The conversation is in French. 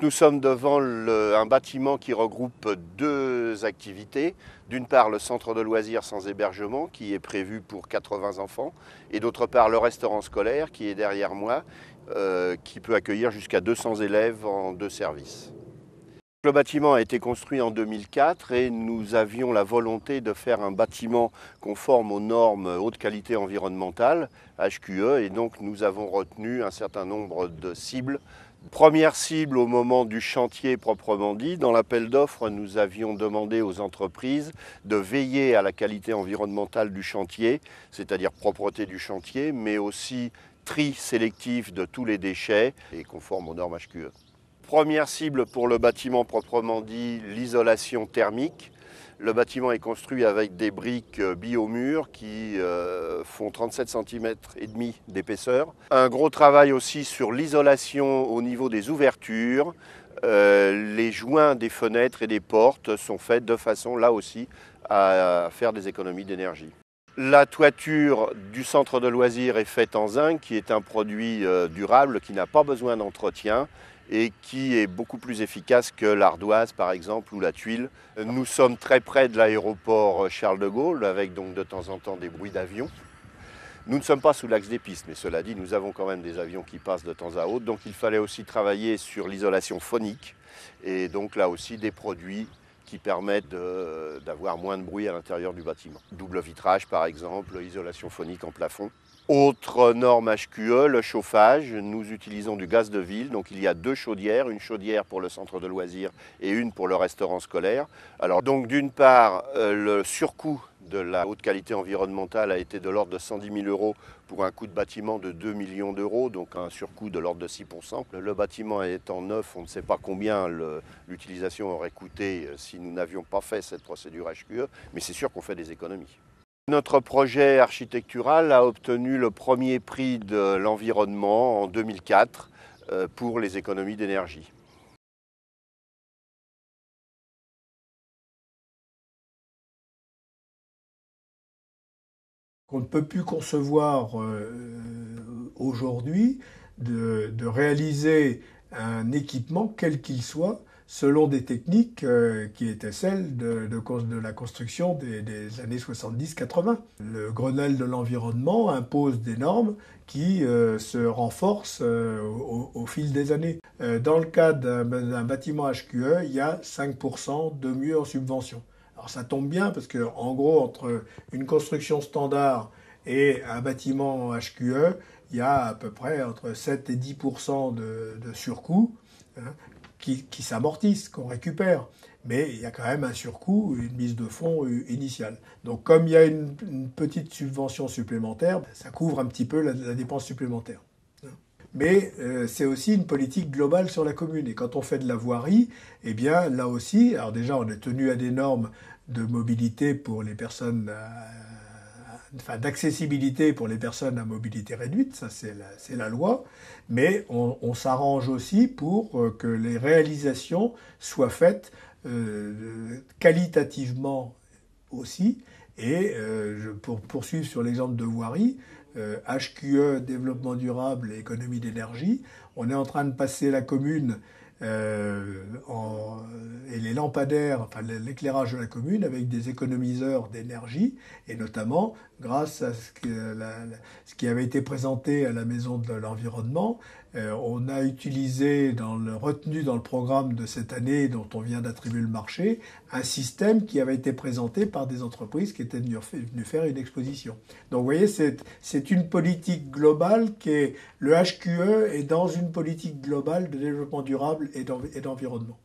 Nous sommes devant un bâtiment qui regroupe deux activités. D'une part, le centre de loisirs sans hébergement qui est prévu pour 80 enfants et d'autre part, le restaurant scolaire qui est derrière moi, qui peut accueillir jusqu'à 200 élèves en deux services. Le bâtiment a été construit en 2004 et nous avions la volonté de faire un bâtiment conforme aux normes haute qualité environnementale, HQE, et donc nous avons retenu un certain nombre de cibles. Première cible au moment du chantier proprement dit. Dans l'appel d'offres, nous avions demandé aux entreprises de veiller à la qualité environnementale du chantier, c'est-à-dire propreté du chantier, mais aussi tri sélectif de tous les déchets et conforme aux normes HQE. Première cible pour le bâtiment proprement dit, l'isolation thermique. Le bâtiment est construit avec des briques biomures qui font 37 cm et demi d'épaisseur. Un gros travail aussi sur l'isolation au niveau des ouvertures. Les joints des fenêtres et des portes sont faits de façon là aussi à faire des économies d'énergie. La toiture du centre de loisirs est faite en zinc, qui est un produit durable qui n'a pas besoin d'entretien et qui est beaucoup plus efficace que l'ardoise par exemple ou la tuile. Nous sommes très près de l'aéroport Charles de Gaulle avec donc de temps en temps des bruits d'avions. Nous ne sommes pas sous l'axe des pistes, mais cela dit, nous avons quand même des avions qui passent de temps à autre, donc il fallait aussi travailler sur l'isolation phonique et donc là aussi des produits qui permettent d'avoir moins de bruit à l'intérieur du bâtiment. Double vitrage par exemple, isolation phonique en plafond. Autre norme HQE, le chauffage. Nous utilisons du gaz de ville, donc il y a deux chaudières, une chaudière pour le centre de loisirs et une pour le restaurant scolaire. Alors donc d'une part, le surcoût de la haute qualité environnementale a été de l'ordre de 110 000 € pour un coût de bâtiment de 2 millions d'euros, donc un surcoût de l'ordre de 6%. Le bâtiment étant neuf, on ne sait pas combien l'utilisation aurait coûté si nous n'avions pas fait cette procédure HQE, mais c'est sûr qu'on fait des économies. Notre projet architectural a obtenu le premier prix de l'environnement en 2004 pour les économies d'énergie. On ne peut plus concevoir aujourd'hui de réaliser un équipement, quel qu'il soit, selon des techniques qui étaient celles de la construction des années 70-80. Le Grenelle de l'environnement impose des normes qui se renforcent au fil des années. Dans le cas d'un bâtiment HQE, il y a 5% de mieux en subvention. Alors ça tombe bien parce que en gros entre une construction standard et un bâtiment HQE, il y a à peu près entre 7 et 10% de surcoût hein, qui s'amortissent, qu'on récupère. Mais il y a quand même un surcoût, une mise de fonds initiale. Donc comme il y a une petite subvention supplémentaire, ça couvre un petit peu la dépense supplémentaire. Mais c'est aussi une politique globale sur la commune. Et quand on fait de la voirie, eh bien là aussi, alors déjà on est tenu à des normes de mobilité pour les personnes, enfin d'accessibilité pour les personnes à mobilité réduite, ça c'est la loi, mais on s'arrange aussi pour que les réalisations soient faites qualitativement aussi. Et pour poursuivre sur l'exemple de voirie, HQE, développement durable et économie d'énergie, on est en train de passer la commune et les lampadaires, enfin l'éclairage de la commune avec des économiseurs d'énergie, et notamment grâce à ce qui avait été présenté à la Maison de l'Environnement, on a utilisé retenu dans le programme de cette année dont on vient d'attribuer le marché, un système qui avait été présenté par des entreprises qui étaient venues faire une exposition. Donc vous voyez, c'est une politique globale qui est, le HQE est dans une politique globale de développement durable et d'environnement.